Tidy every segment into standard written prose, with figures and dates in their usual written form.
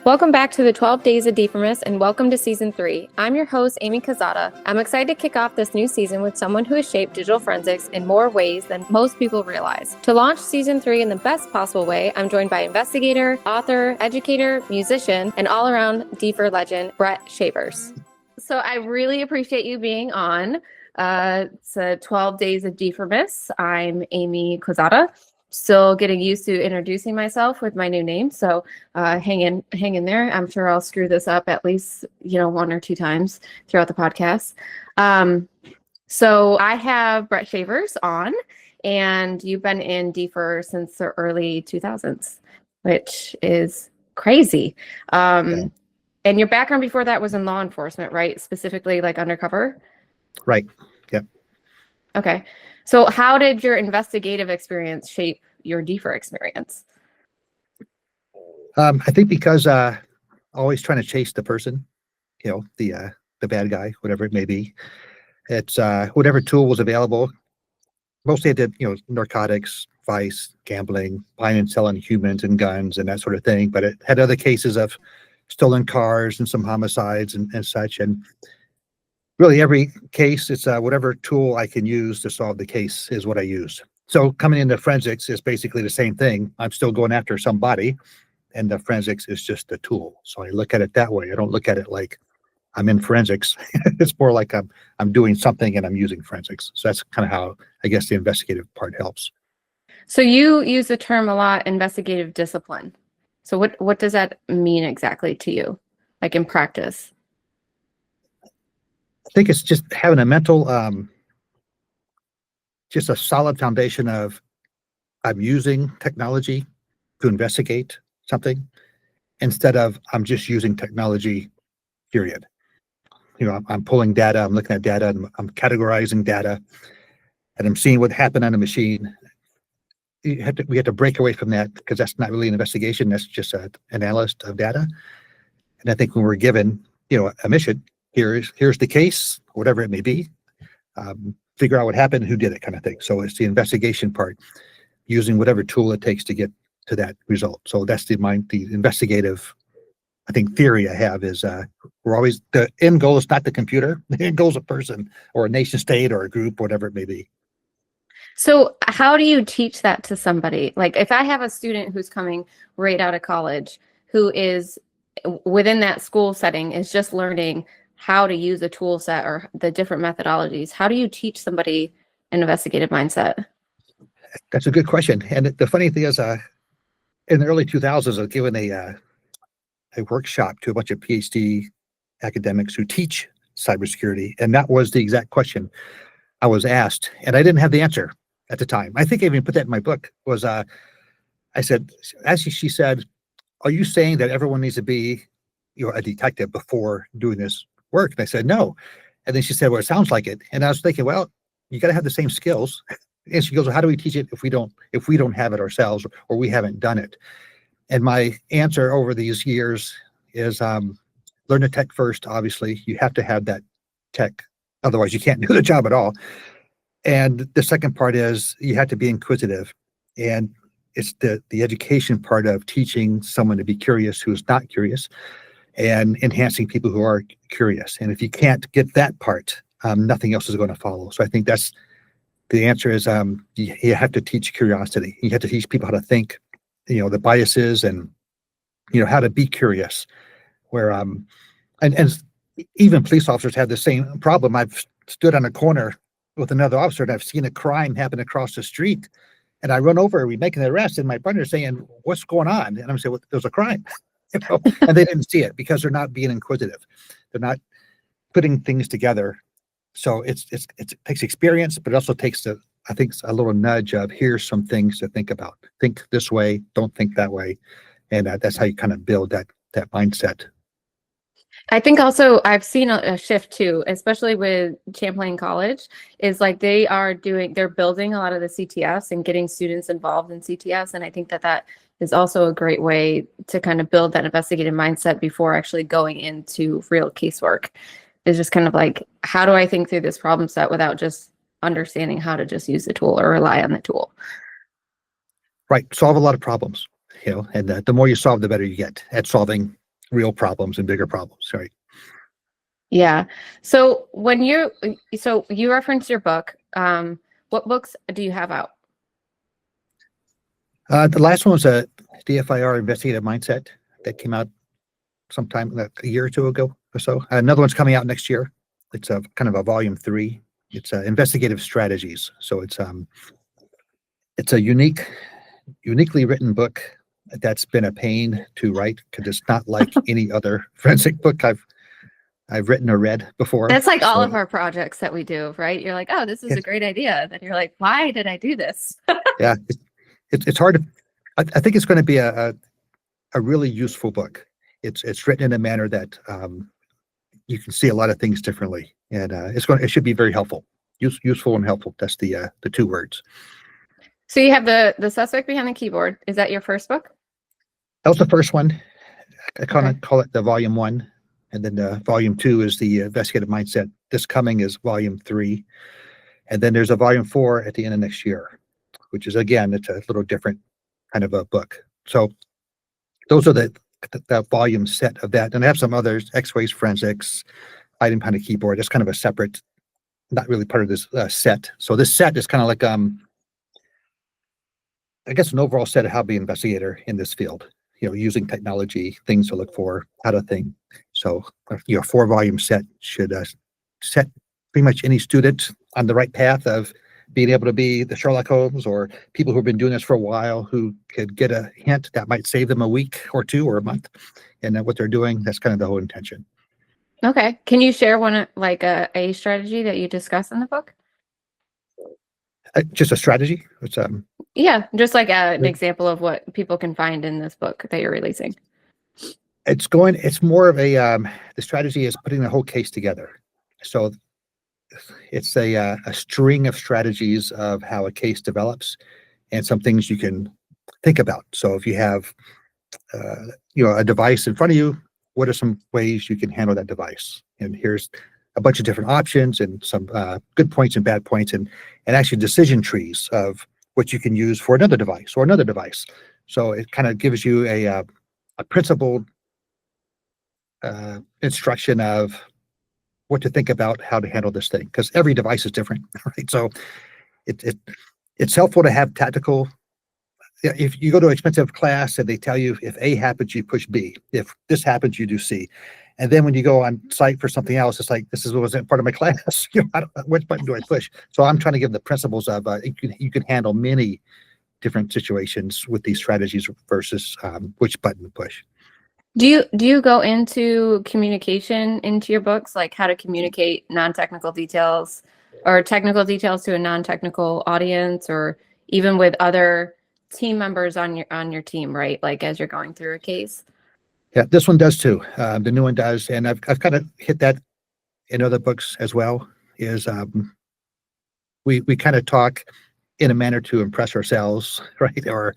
Welcome back to the 12 Days of DFIRmas and welcome to Season 3. I'm your host, Amy Kazada. I'm excited to kick off this new season with someone who has shaped digital forensics in more ways than most people realize. To launch Season 3 in the best possible way, I'm joined by investigator, author, educator, musician, and all-around DFIR legend, Brett Shavers. So I really appreciate you being on. It's 12 Days of DFIRmas. I'm Amy Kazada. Still getting used to introducing myself with my new name, so hang in there. I'm sure I'll screw this up at least one or two times throughout the podcast. So I have Brett Shavers on, and you've been in DFIR since the early 2000s, which is crazy. And your background before that was in law enforcement, right? Specifically like undercover? Right. Yep. Okay. So how did your investigative experience shape your DFIR experience? I think because always trying to chase the person, the bad guy, whatever it may be. It's whatever tool was available. Mostly I did, narcotics, vice, gambling, buying and selling humans and guns and that sort of thing. But it had other cases of stolen cars and some homicides and such. And really every case, it's whatever tool I can use to solve the case is what I use. So coming into forensics is basically the same thing. I'm still going after somebody, and the forensics is just a tool. So I look at it that way. I don't look at it like I'm in forensics. It's more like I'm doing something and I'm using forensics. So that's kind of how I guess the investigative part helps. So you use the term a lot, investigative discipline. So what does that mean exactly to you, like in practice? I think it's just having a mental, just a solid foundation of I'm using technology to investigate something instead of I'm just using technology, period. I'm pulling data, I'm looking at data, and I'm categorizing data, and I'm seeing what happened on a machine. We have to break away from that because that's not really an investigation. That's just an analyst of data. And I think when we're given, a mission, here's the case, whatever it may be, figure out what happened, who did it, kind of thing. So it's the investigation part, using whatever tool it takes to get to that result. So that's the investigative, I think, theory I have is we're always, the end goal is not the computer, the end goal is a person or a nation state or a group, whatever it may be. So how do you teach that to somebody? Like if I have a student who's coming right out of college, who is within that school setting is just learning how to use a tool set or the different methodologies, how do you teach somebody an investigative mindset? That's a good question. And the funny thing is, in the early 2000s, I was given a workshop to a bunch of PhD academics who teach cybersecurity. And that was the exact question I was asked. And I didn't have the answer at the time. I think I even put that in my book, was I said, she said, are you saying that everyone needs to be a detective before doing this work? And I said, no. And then she said, well, it sounds like it. And I was thinking, well, you got to have the same skills. And she goes, well, how do we teach it if we don't have it ourselves or we haven't done it? And my answer over these years is learn the tech first. Obviously, you have to have that tech. Otherwise, you can't do the job at all. And the second part is you have to be inquisitive. And it's the education part of teaching someone to be curious who's not curious and enhancing people who are curious. And if you can't get that part, nothing else is going to follow. So I think that's the answer is you have to teach curiosity. You have to teach people how to think, the biases and, how to be curious. Where and even police officers have the same problem. I've stood on a corner with another officer and I've seen a crime happen across the street. And I run over, we make an arrest, and my partner's saying, what's going on? And I'm saying, well, there's a crime. And they didn't see it because they're not being inquisitive. They're not putting things together. So it takes experience, but it also takes I think a little nudge of here's some things to think about. Think this way, don't think that way. And that's how you kind of build that mindset. I think also I've seen a shift too, especially with Champlain College, is like they're building a lot of the CTS and getting students involved in CTS. And I think that is also a great way to kind of build that investigative mindset before actually going into real casework. Is just kind of like, how do I think through this problem set without just understanding how to just use the tool or rely on the tool? Right. Solve a lot of problems, and the more you solve, the better you get at solving real problems and bigger problems, right? Yeah. So you referenced your book. What books do you have out? The last one was a DFIR investigative mindset that came out sometime like a year or two ago or so. Another one's coming out next year. It's a kind of a volume 3. It's investigative strategies. So it's a uniquely written book that's been a pain to write because it's not like any other forensic book I've written or read before. That's like all So, of our projects that we do, right? You're like, oh, this is a yes, great idea. Then you're like, why did I do this? yeah, it's hard to. I think it's going to be a really useful book. It's written in a manner that you can see a lot of things differently, and it should be very helpful, useful and helpful. That's the 2 words. So you have the suspect behind the keyboard. Is that your first book? That was the first one. I kind of Okay. call it the volume 1, and then volume 2 is the investigative mindset. This coming is volume 3, and then there's a volume 4 at the end of next year, which is again it's a little different kind of a book. So those are the volume set of that, and I have some others: X-rays forensics, hiding behind a keyboard. It's kind of a separate, not really part of this set. So this set is kind of like I guess an overall set of how to be an investigator in this field. Using technology, things to look for, how to think. So 4-volume set should set pretty much any student on the right path of being able to be the Sherlock Holmes or people who've been doing this for a while who could get a hint that might save them a week or 2 or a month. And what they're doing, that's kind of the whole intention. Okay. Can you share one like a strategy that you discuss in the book? Just a strategy. It's Yeah, just like an example of what people can find in this book that you're releasing. It's more of the strategy is putting the whole case together. So it's a string of strategies of how a case develops and some things you can think about. So if you have a device in front of you, what are some ways you can handle that device? And here's a bunch of different options and some good points and bad points, and actually decision trees of what you can use for another device or another device. So it kind of gives you a principled instruction of what to think about how to handle this thing, because every device is different, right? So it's helpful to have tactical. If you go to an expensive class and they tell you if A happens, you push B. If this happens, you do C. And then when you go on site for something else, it's like, this wasn't part of my class. Which button do I push? So I'm trying to give the principles of you can handle many different situations with these strategies versus which button to push. Do you go into communication into your books, like how to communicate non-technical details or technical details to a non-technical audience, or even with other team members on your team, right? Like as you're going through a case? Yeah, this one does too. The new one does, and I've kind of hit that in other books as well. Is we kind of talk in a manner to impress ourselves, right? Or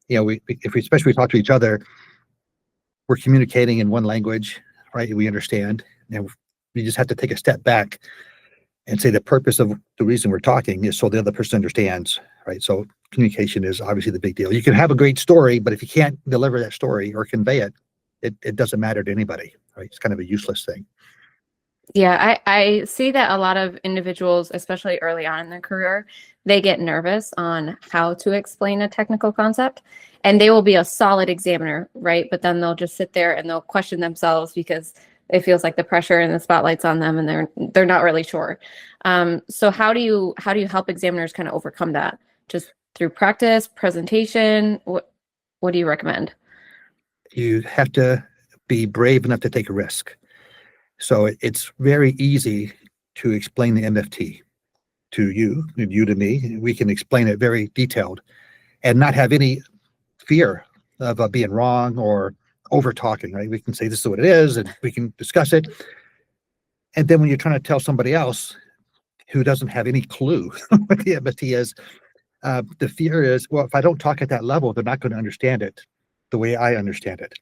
if we especially talk to each other, we're communicating in one language, right? We understand, and we just have to take a step back and say the purpose of the reason we're talking is so the other person understands, right? So communication is obviously the big deal. You can have a great story, but if you can't deliver that story or convey it, it doesn't matter to anybody, right? It's kind of a useless thing. Yeah, I see that a lot of individuals, especially early on in their career, they get nervous on how to explain a technical concept, and they will be a solid examiner, right? But then they'll just sit there and they'll question themselves because it feels like the pressure and the spotlight's on them, and they're not really sure. So how do you help examiners kind of overcome that? Just through practice, presentation? What do you recommend? You have to be brave enough to take a risk. So it's very easy to explain the MFT to you and you to me. We can explain it very detailed and not have any fear of being wrong or over talking, right? We can say this is what it is and we can discuss it. And then when you're trying to tell somebody else who doesn't have any clue what the MFT is, the fear is, well, if I don't talk at that level, they're not going to understand it the way I understand it.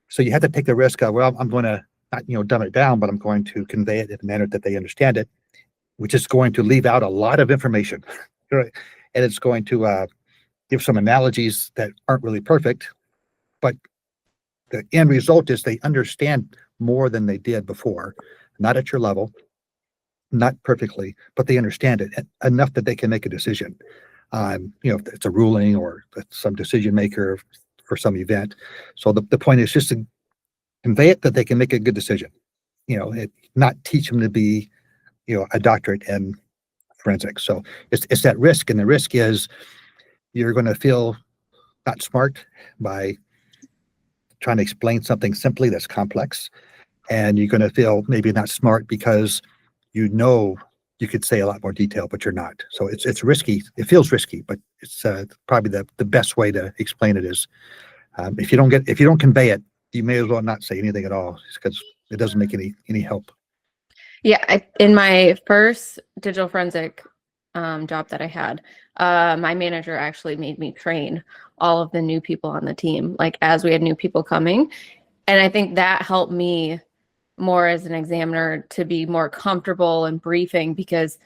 So you have to take the risk of, well, I'm going to not, dumb it down, but I'm going to convey it in a manner that they understand it, which is going to leave out a lot of information, right? And it's going to give some analogies that aren't really perfect, but the end result is they understand more than they did before, not at your level, not perfectly, but they understand it enough that they can make a decision. If it's a ruling or some decision maker for some event. So the point is just to convey it that they can make a good decision. Not teach them to be, a doctorate in forensics. So it's that risk, and the risk is you're going to feel not smart by trying to explain something simply that's complex, and you're going to feel maybe not smart because you could say a lot more detail, but you're not. So it's risky. It feels risky, but it's probably the best way to explain it is if you don't convey it, you may as well not say anything at all, because it doesn't make any help. Yeah, in my first digital forensic job that I had, my manager actually made me train all of the new people on the team, like as we had new people coming. And I think that helped me more as an examiner to be more comfortable in briefing, because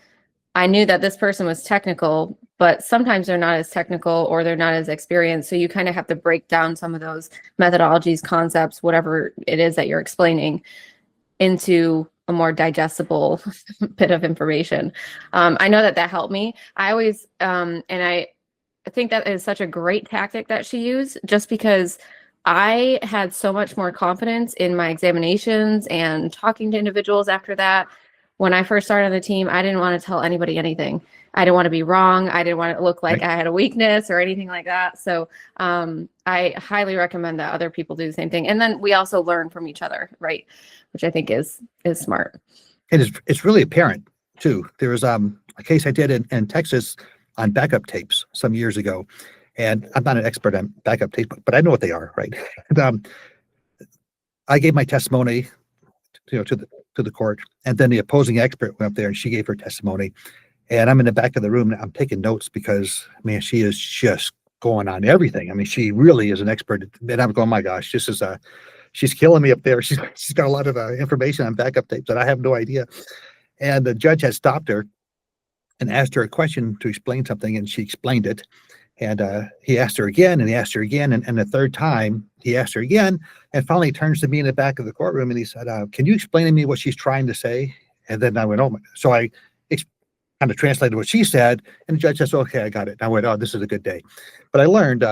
I knew that this person was technical, but sometimes they're not as technical or they're not as experienced. So you kind of have to break down some of those methodologies, concepts, whatever it is that you're explaining, into a more digestible bit of information. I know that helped me. I always, and I think that is such a great tactic that she used, just because I had so much more confidence in my examinations and talking to individuals after that. When I first started on the team, I didn't want to tell anybody anything. I didn't want to be wrong. I didn't want it to look like I had a weakness or anything like that. So I highly recommend that other people do the same thing. And then we also learn from each other, right? Which I think is smart. It's really apparent too. There was a case I did in Texas on backup tapes some years ago. And I'm not an expert on backup tape, but I know what they are, right? And, I gave my testimony, to the court, and then the opposing expert went up there and she gave her testimony. And I'm in the back of the room. I'm taking notes because, man, she is just going on everything. I mean, she really is an expert. And I'm going, my gosh, she's killing me up there. She's got a lot of information on backup tapes that I have no idea. And the judge had stopped her and asked her a question to explain something, and she explained it. And he asked her again, and he asked her again, and the third time he asked her again, and finally turns to me in the back of the courtroom and he said, "Can you explain to me what she's trying to say?" And then I went, "Oh my!" So I kind of translated what she said, and the judge says, "Okay, I got it." And I went, "Oh, this is a good day." But I learned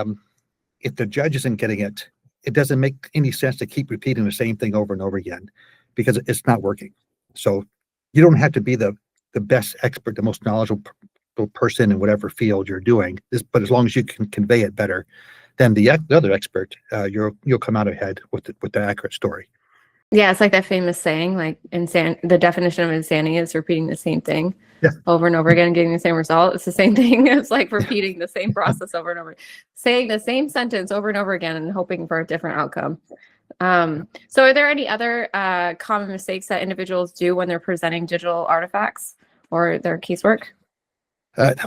if the judge isn't getting it, it doesn't make any sense to keep repeating the same thing over and over again, because it's not working. So you don't have to be the best expert, the most knowledgeable person in whatever field you're doing, but as long as you can convey it better than the other expert, you'll come out ahead with the accurate story. Yeah, it's like that famous saying, like the definition of insanity is repeating the same thing over and over again and getting the same result. It's the same thing. It's like repeating the same process over and over, saying the same sentence over and over again and hoping for a different outcome. So are there any other common mistakes that individuals do when they're presenting digital artifacts or their casework?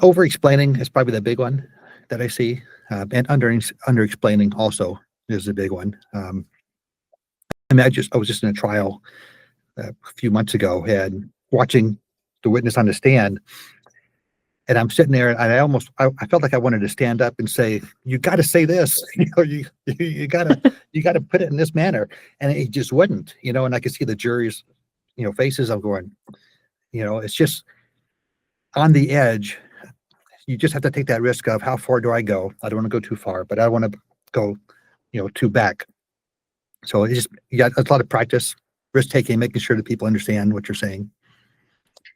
Over explaining is probably the big one that I see, and under explaining also is the big one. I was just in a trial a few months ago and watching the witness on the stand, and I'm sitting there and I felt like I wanted to stand up and say, "You got to say this, you got to put it in this manner," and it just wouldn't, and I could see the jury's, faces. I'm going, it's just on the edge. You just have to take that risk of how far do I go? I don't want to go too far, but I want to go, too back. So you got a lot of practice, risk taking, making sure that people understand what you're saying.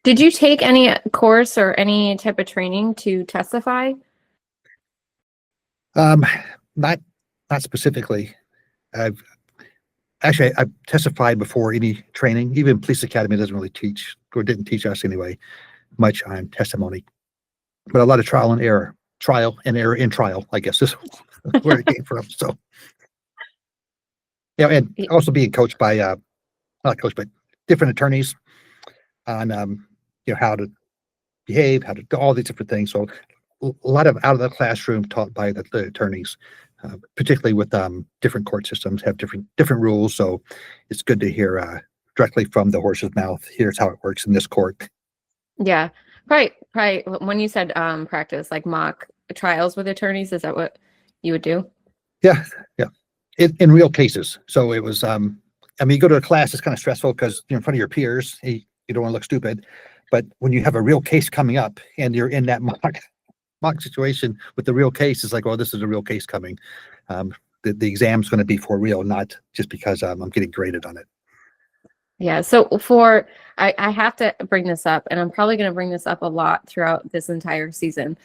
Did you take any course or any type of training to testify? Not specifically. I've testified before any training. Even police academy doesn't really teach, or didn't teach us anyway, much on testimony. But a lot of trial and error in trial, I guess, is where it came from. So, and also being coached by, not coached, but different attorneys on, how to behave, how to do all these different things. So a lot of out of the classroom taught by the attorneys, particularly with different court systems have different rules. So it's good to hear directly from the horse's mouth. Here's how it works in this court. Yeah. Right. When you said practice, like mock trials with attorneys, is that what you would do? Yeah. in real cases. So it was, I mean, you go to a class, it's kind of stressful because you're in front of your peers, you don't want to look stupid. But when you have a real case coming up and you're in that mock situation with the real case, it's like, well, this is a real case coming. The exam's going to be for real, not just because I'm getting graded on it. Yeah, so I have to bring this up, and I'm probably going to bring this up a lot throughout this entire season,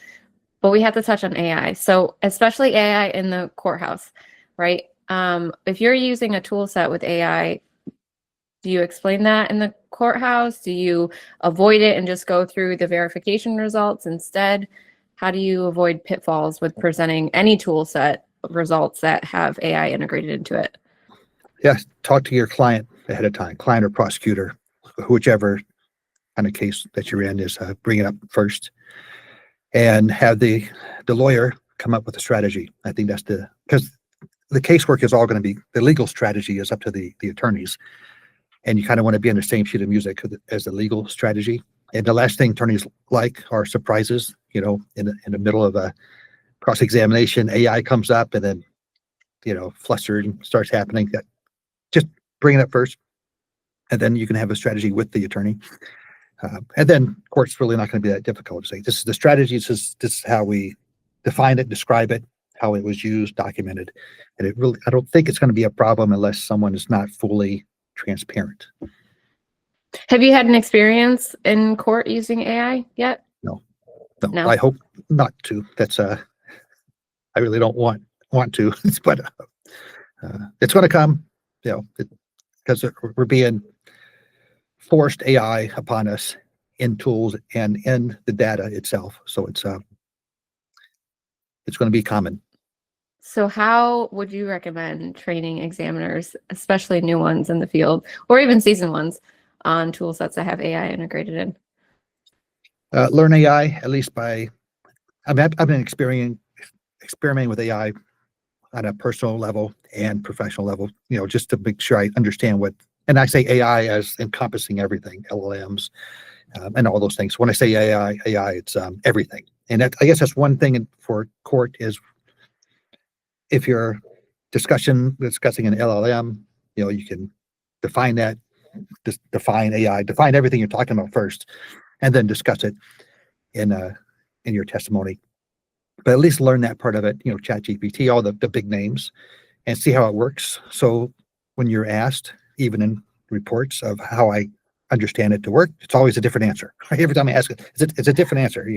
but we have to touch on AI. So especially AI in the courthouse, right? If you're using a tool set with AI, do you explain that in the courthouse? Do you avoid it and just go through the verification results instead? How do you avoid pitfalls with presenting any tool set results that have AI integrated into it? Yeah, talk to your client ahead of time, client or prosecutor, whichever kind of case that you're in is, bring it up first, and have the lawyer come up with a strategy. I think that's because the casework is all going to be, the legal strategy is up to the attorneys, and you kind of want to be on the same sheet of music as the legal strategy. And the last thing attorneys like are surprises. You know, in the middle of a cross-examination, AI comes up and then, flustered and starts happening. Just bring it up first, and then you can have a strategy with the attorney. And then court's really not going to be that difficult to say, this is the strategy, this is how we define it, describe it, how it was used, documented. And I don't think it's going to be a problem unless someone is not fully transparent. Have you had an experience in court using AI yet? No, I hope not to. That's I really don't want to, but it's going to come, because we're being forced AI upon us in tools and in the data itself. So it's going to be common. So how would you recommend training examiners, especially new ones in the field, or even seasoned ones, on tool sets that have AI integrated in? Learn AI, at least I've been experimenting with AI on a personal level and professional level, just to make sure I understand and I say AI as encompassing everything, LLMs, and all those things. When I say AI, it's everything. And I guess that's one thing for court is, if you're discussing an LLM, you can define that, define AI, define everything you're talking about first, and then discuss it in your testimony. But at least learn that part of it, ChatGPT, all the big names, and see how it works. So when you're asked, even in reports of how I understand it to work, it's always a different answer. Every time I ask it, it's a different answer.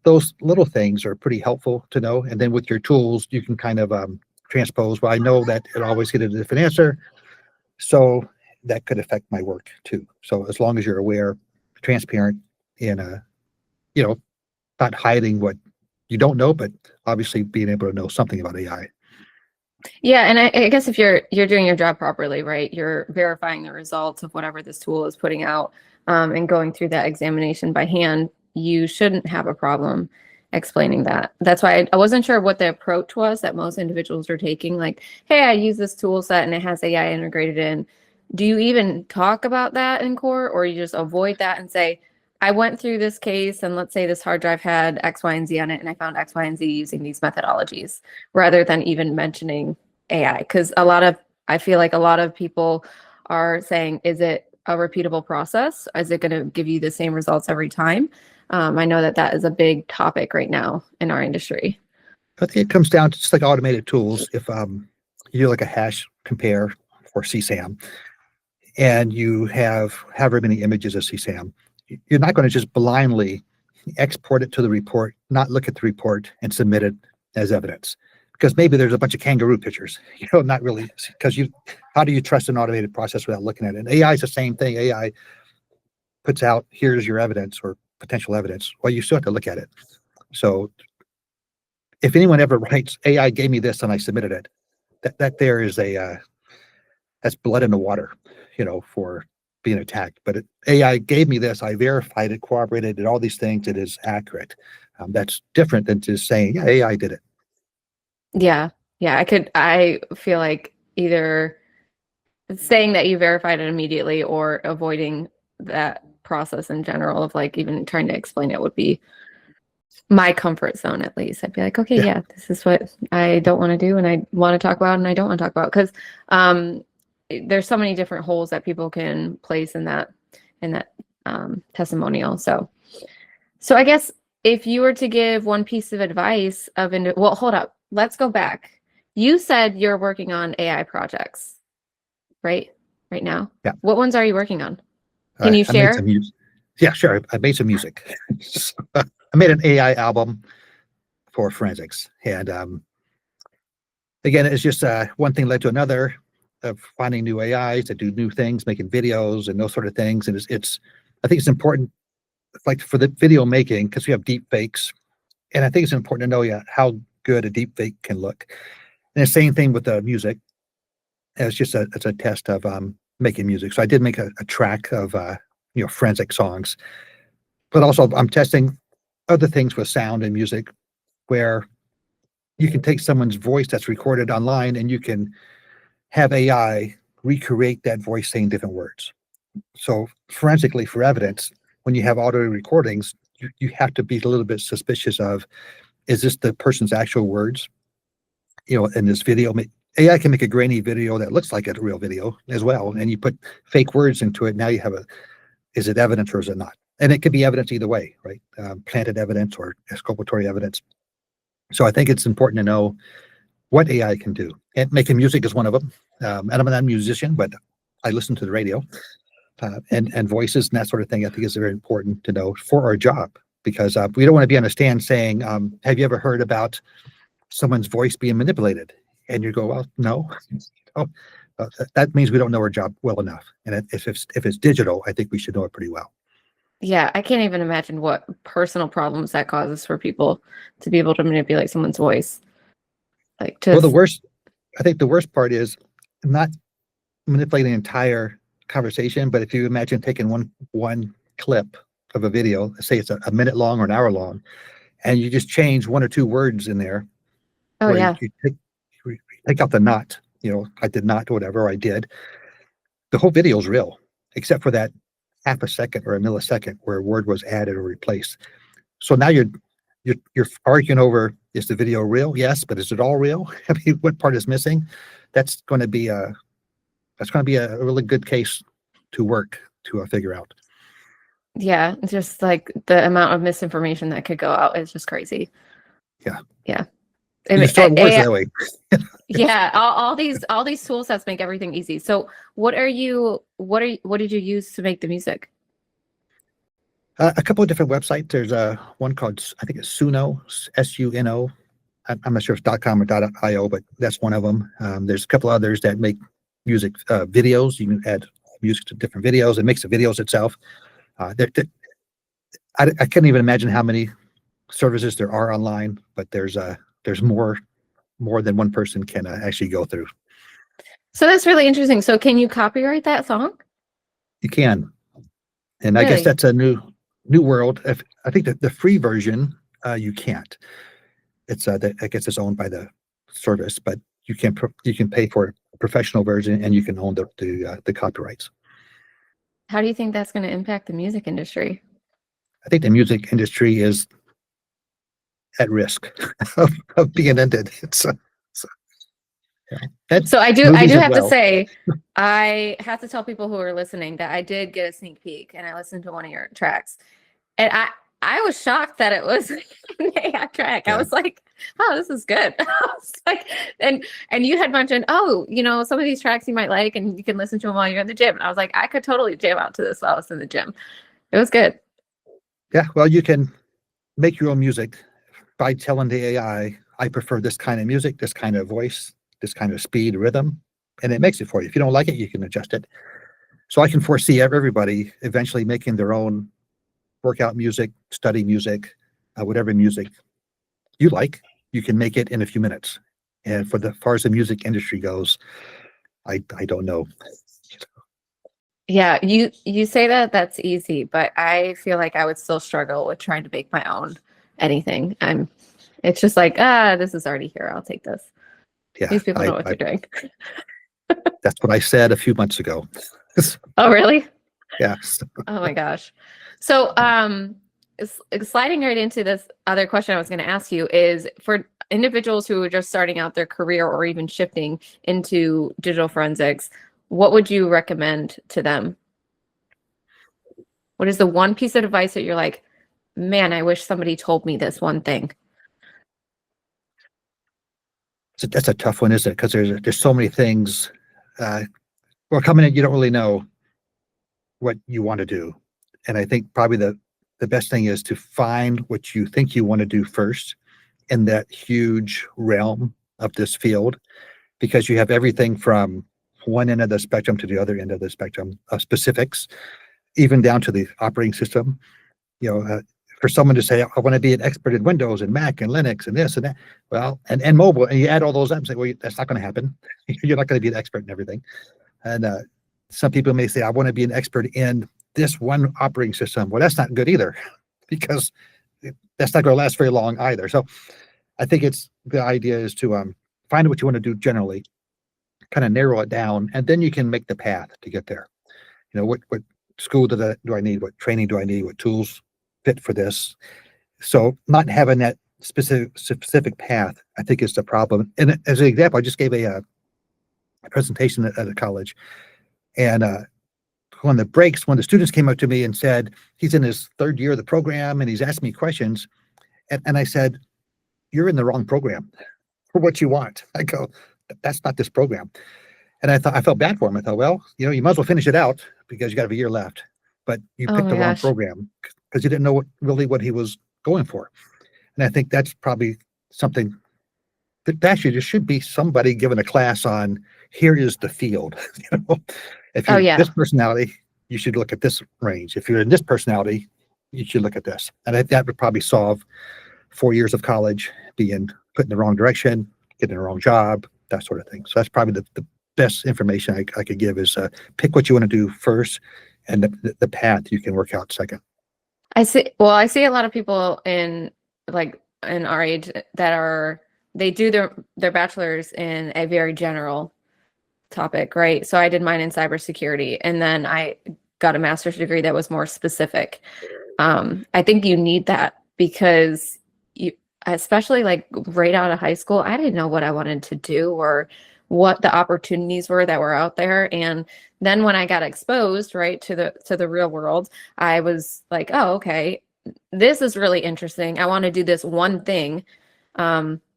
Those little things are pretty helpful to know. And then with your tools, you can kind of transpose. Well, I know that it always get a different answer, so that could affect my work too. So as long as you're aware, transparent, and not hiding what you don't know, but obviously being able to know something about AI. Yeah, and I guess if you're doing your job properly, right, you're verifying the results of whatever this tool is putting out, and going through that examination by hand, you shouldn't have a problem explaining that. That's why I wasn't sure what the approach was that most individuals are taking. Like, hey, I use this tool set and it has AI integrated in. Do you even talk about that in court, or you just avoid that and say, I went through this case and let's say this hard drive had X, Y, and Z on it, and I found X, Y, and Z using these methodologies, rather than even mentioning AI? Because I feel like a lot of people are saying, is it a repeatable process? Is it going to give you the same results every time? I know that is a big topic right now in our industry. I think it comes down to just like automated tools. If you do like a hash compare for CSAM, and you have however many images of CSAM, you're not going to just blindly export it to the report, not look at the report and submit it as evidence, because maybe there's a bunch of kangaroo pictures, not really, because how do you trust an automated process without looking at it? And AI is the same thing. AI puts out, here's your evidence or potential evidence. Well, you still have to look at it. So if anyone ever writes, AI gave me this and I submitted it, that there is that's blood in the water, for being attacked. But AI gave me this, I verified it, corroborated it, all these things, it is accurate. That's different than just saying, yeah, AI did it. Yeah. I feel like either saying that you verified it immediately or avoiding that process in general of like even trying to explain it would be my comfort zone, at least. I'd be like, okay, yeah, this is what I don't want to do and I want to talk about and I don't want to talk about. Because there's so many different holes that people can place in that testimonial. So I guess if you were to give one piece of advice well, hold up, let's go back. You said you're working on AI projects, right now? Yeah. What ones are you working on? Can you share? Yeah, sure. I made some music. I made an AI album for forensics. And again, it's just one thing led to another of finding new AIs to do new things, making videos and those sort of things. And I think it's important, like for the video making, because we have deep fakes. And I think it's important to know how good a deep fake can look. And the same thing with the music. It's just it's a test of making music. So I did make a track of forensic songs, but also I'm testing other things with sound and music, where you can take someone's voice that's recorded online and you can have AI recreate that voice saying different words. So forensically, for evidence, when you have audio recordings, you have to be a little bit suspicious of, is this the person's actual words? In this video, AI can make a grainy video that looks like a real video as well. And you put fake words into it. Now you have is it evidence or is it not? And it could be evidence either way, right? Planted evidence or exculpatory evidence. So I think it's important to know what AI can do. And making music is one of them. And I'm not a musician, but I listen to the radio and voices and that sort of thing. I think is very important to know for our job, because we don't want to be on a stand saying, have you ever heard about someone's voice being manipulated? And you go, well, no. That means we don't know our job well enough. And if it's digital, I think we should know it pretty well. Yeah, I can't even imagine what personal problems that causes for people to be able to manipulate someone's voice. I think the worst part is not manipulating the entire conversation, but if you imagine taking one clip of a video, say it's a minute long or an hour long, and you just change one or two words in there. Oh yeah. You take out the not, I did not, whatever I did. The whole video is real, except for that half a second or a millisecond where a word was added or replaced. So now you're arguing over, is the video real? Yes, but is it all real? I mean, what part is missing? That's going to be a really good case to figure out. Yeah, just like the amount of misinformation that could go out is just crazy. Yeah. You start wars that way. Yeah, all these tool sets make everything easy. So what did you use to make the music? A couple of different websites. There's one called, I think it's Suno, SUNO. I'm not sure if it's .com or .io, but that's one of them. There's a couple others that make music videos. You can add music to different videos. It makes the videos itself. I can't even imagine how many services there are online, but there's more than one person can actually go through. So that's really interesting. So can you copyright that song? You can, and Really? I guess that's a new world. I think that the free version you can't. It's I guess it's owned by the service, but you can pay for a professional version and you can own the copyrights. How do you think that's going to impact the music industry? I think the music industry is at risk of being ended. So I do have to say, I have to tell people who are listening that I did get a sneak peek and I listened to one of your tracks, and I was shocked that it was an AI track. Yeah. I was like, oh, this is good. I was like, and you had mentioned, some of these tracks you might like and you can listen to them while you're in the gym. And I was like, I could totally jam out to this while I was in the gym. It was good. Yeah, well, you can make your own music by telling the AI, I prefer this kind of music, this kind of voice, this kind of speed, rhythm, and it makes it for you. If you don't like it, you can adjust it. So I can foresee everybody eventually making their own workout music, study music, whatever music you like, you can make it in a few minutes. And as far as the music industry goes, I don't know. Yeah, you say that's easy, but I feel like I would still struggle with trying to make my own anything. It's just like, this is already here. I'll take this. Yeah, these people know what they're doing. That's what I said a few months ago. Oh, really? Yes. Oh my gosh. So, sliding right into this other question I was going to ask you is for individuals who are just starting out their career or even shifting into digital forensics, what would you recommend to them? What is the one piece of advice that you're like, man, I wish somebody told me this one thing? So that's a tough one, isn't it? Because there's so many things. Well, coming in, you don't really know what you want to do, and I think probably the best thing is to find what you think you want to do first in that huge realm of this field, because you have everything from one end of the spectrum to the other end of the spectrum of specifics, even down to the operating system. For someone to say, I want to be an expert in Windows and Mac and Linux and this and that, well, and mobile, and you add all those up and say, well, that's not going to happen. You're not going to be an expert in everything. And some people may say, I want to be an expert in this one operating system. Well, that's not good either, because that's not going to last very long either. So I think the idea is to find what you want to do generally, kind of narrow it down, and then you can make the path to get there. What school do I need? What training do I need? What tools fit for this? So not having that specific path, I think, is the problem. And as an example, I just gave a presentation at a college, and on the breaks, when the students came up to me and said, he's in his third year of the program and he's asking me questions, and I said, you're in the wrong program for what you want. I go, that's not this program. And I felt bad for him. I thought, well, you might as well finish it out, because you got a year left, but you picked the wrong program because you didn't know what he was going for. And I think that's probably something that actually there should be somebody given a class on. Here is the field. If you're this personality, you should look at this range. If you're in this personality, you should look at this. And that would probably solve 4 years of college being put in the wrong direction, getting the wrong job, that sort of thing. So that's probably the best information I could give is pick what you want to do first, and the path you can work out second. I see a lot of people in our age that they do their bachelor's in a very general topic, right? So I did mine in cybersecurity, and then I got a master's degree that was more specific. I think you need that, because especially right out of high school, I didn't know what I wanted to do or what the opportunities were that were out there. And then when I got exposed, right, to the real world, I was like, oh, okay, this is really interesting. I want to do this one thing.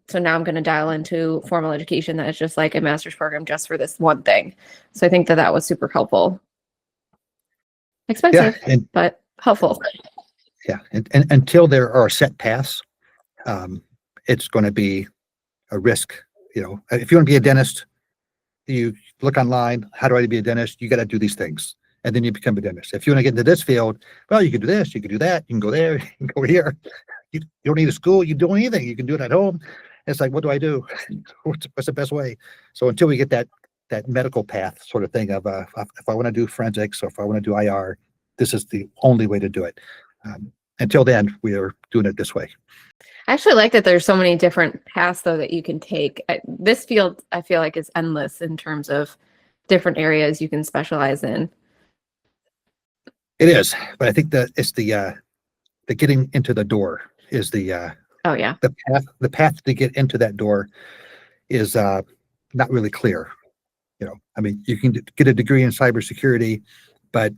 So now I'm going to dial into formal education that is just like a master's program just for this one thing. So I think that was super helpful. Expensive, but helpful. Yeah, and until there are set paths, it's going to be a risk. If you want to be a dentist, you look online, how do I be a dentist? You got to do these things, and then you become a dentist. If you want to get into this field, well, you can do this, you can do that, you can go there, you can go here. You don't need a school, you do anything, you can do it at home. It's like, what do I do? What's the best way? So until we get that medical path sort of thing of if I want to do forensics or if I want to do IR, this is the only way to do it. Until then, we are doing it this way. I actually like that there's so many different paths, though, that you can take. This field, I feel like, is endless in terms of different areas you can specialize in. It is, but I think that it's the getting into the door is the the path to get into that door is not really clear. I mean, you can get a degree in cybersecurity, but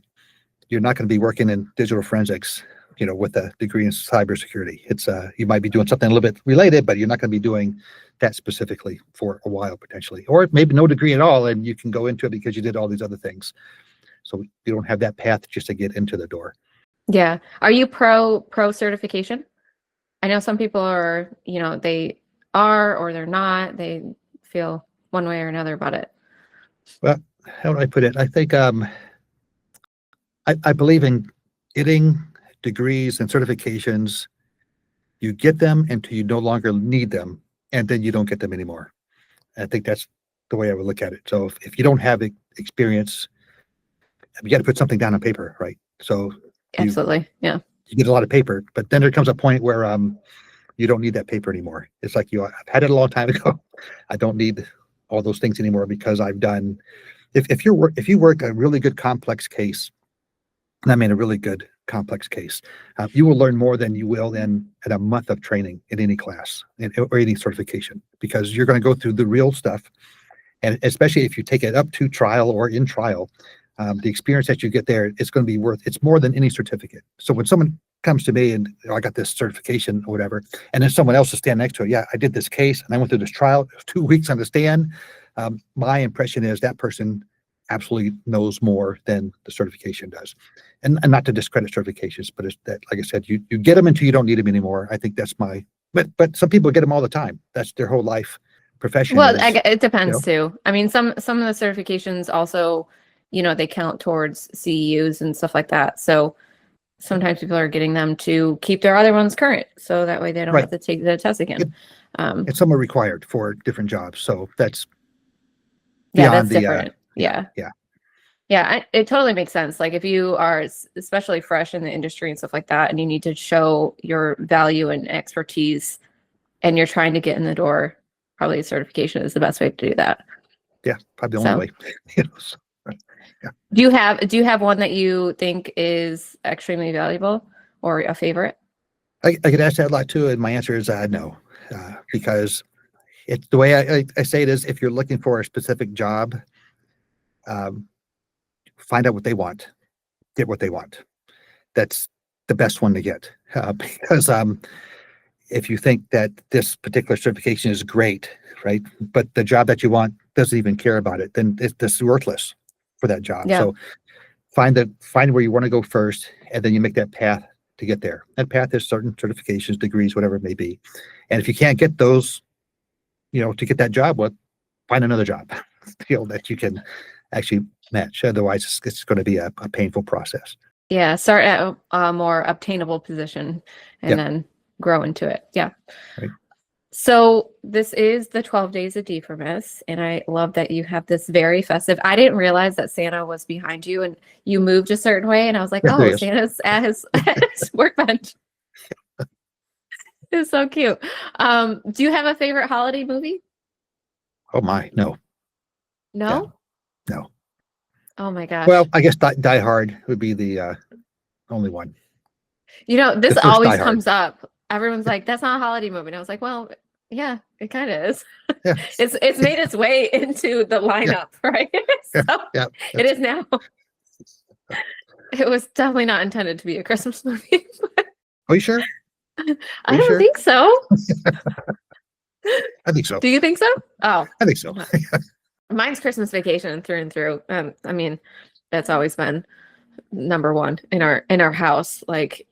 you're not going to be working in digital forensics, with a degree in cybersecurity. It's you might be doing something a little bit related, but you're not going to be doing that specifically for a while potentially, or maybe no degree at all, and you can go into it because you did all these other things. So you don't have that path just to get into the door. Yeah. Are you pro certification? I know some people are, they are or they're not. They feel one way or another about it. Well, how do I put it? I think I believe in getting degrees and certifications. You get them until you no longer need them, and then you don't get them anymore. I think that's the way I would look at it. So if you don't have experience, you got to put something down on paper, right? So absolutely, yeah. You get a lot of paper, but then there comes a point where you don't need that paper anymore. It's like I've had it a long time ago. I don't need all those things anymore because I've done. If you work a really good complex case, and I mean a really good complex case. You will learn more than you will in a month of training in any class or any certification, because you're going to go through the real stuff. And especially if you take it up to trial or in trial, the experience that you get there is going to be it's more than any certificate. So when someone comes to me and I got this certification or whatever, and then someone else is standing next to it, yeah, I did this case and I went through this trial, it was 2 weeks on the stand. My impression is that person absolutely knows more than the certification does. And not to discredit certifications, but it's that, like I said, you get them until you don't need them anymore. I think that's but some people get them all the time. That's their whole life profession. Well, it depends too. I mean, some of the certifications also, they count towards CEUs and stuff like that. So sometimes people are getting them to keep their other ones current, so that way they don't have to take the test again. It's somewhat required for different jobs. So that's that's different. It totally makes sense. Like if you are especially fresh in the industry and stuff like that, and you need to show your value and expertise, and you're trying to get in the door, probably a certification is the best way to do that. Yeah, probably the only way. Yeah. Do you have one that you think is extremely valuable or a favorite? I get asked that a lot too, and my answer is no, because it's the way I say it is, if you're looking for a specific job, find out what they want, get what they want. That's the best one to get, because if you think that this particular certification is great, right, but the job that you want doesn't even care about it, then this is worthless for that job. Yeah. So find where you want to go first, and then you make that path to get there. That path is certain certifications, degrees, whatever it may be. And if you can't get those, to get that job, find another job, that you can actually match. Otherwise, it's going to be a painful process. Yeah, start at a more obtainable position and then grow into it. Yeah. Right. So this is the 12 Days of DFIRmas, and I love that you have this very festive. I didn't realize that Santa was behind you, and you moved a certain way, and I was like, oh, Santa's at his workbench. It's so cute. Do you have a favorite holiday movie? Oh my, no. No? Yeah. No. Oh my gosh. Well, I guess Die Hard would be the only one. This always comes up. Everyone's like, that's not a holiday movie. And I was like, well, yeah, it kind of is. Yeah. It's made its way into the lineup, right? So it is now. It was definitely not intended to be a Christmas movie. Are you sure? I don't think so. I think so. Do you think so? Oh, I think so. Mine's Christmas Vacation through and through. I mean, that's always been number one in our house. Like,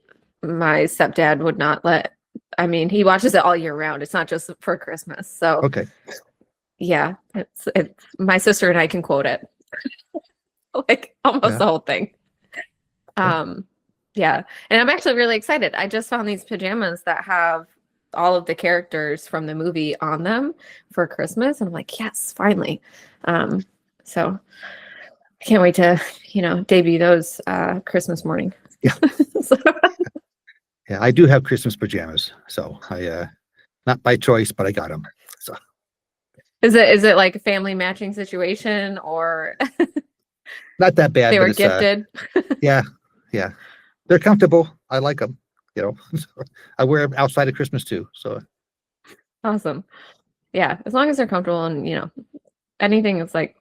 my stepdad would not let. I mean, he watches it all year round. It's not just for Christmas. So okay. Yeah, it's my sister and I can quote it, like almost the whole thing. Yeah, and I'm actually really excited. I just found these pajamas that have all of the characters from the movie on them for Christmas, and I'm like, yes, finally. So I can't wait to debut those Christmas morning. Yeah. Yeah, I do have Christmas pajamas, so I not by choice, but I got them. So is it like a family matching situation, or not that bad? They were gifted. Yeah, they're comfortable. I like them. I wear them outside of Christmas too. So awesome. Yeah, as long as they're comfortable, and anything is like,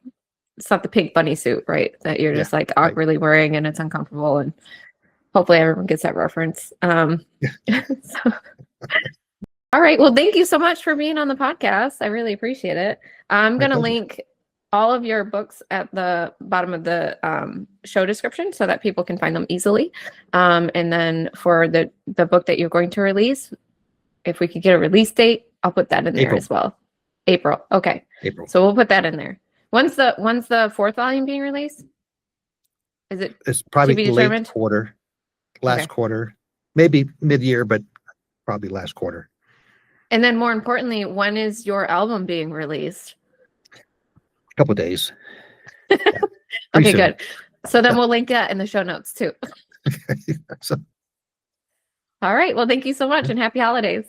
it's not the pink bunny suit, right? That you're just like awkwardly wearing and it's uncomfortable, and hopefully everyone gets that reference. All right. Well, thank you so much for being on the podcast. I really appreciate it. I'm going to link all of your books at the bottom of the show description so that people can find them easily. And then for the book that you're going to release, if we could get a release date, I'll put that in there as well. April. Okay. April. So we'll put that in there. When's the fourth volume being released? It's probably late quarter. Last quarter, maybe mid-year, but probably last quarter. And then more importantly, when is your album being released? A couple of days. Okay, good. So then we'll link that in the show notes too. All right. Well, thank you so much and happy holidays.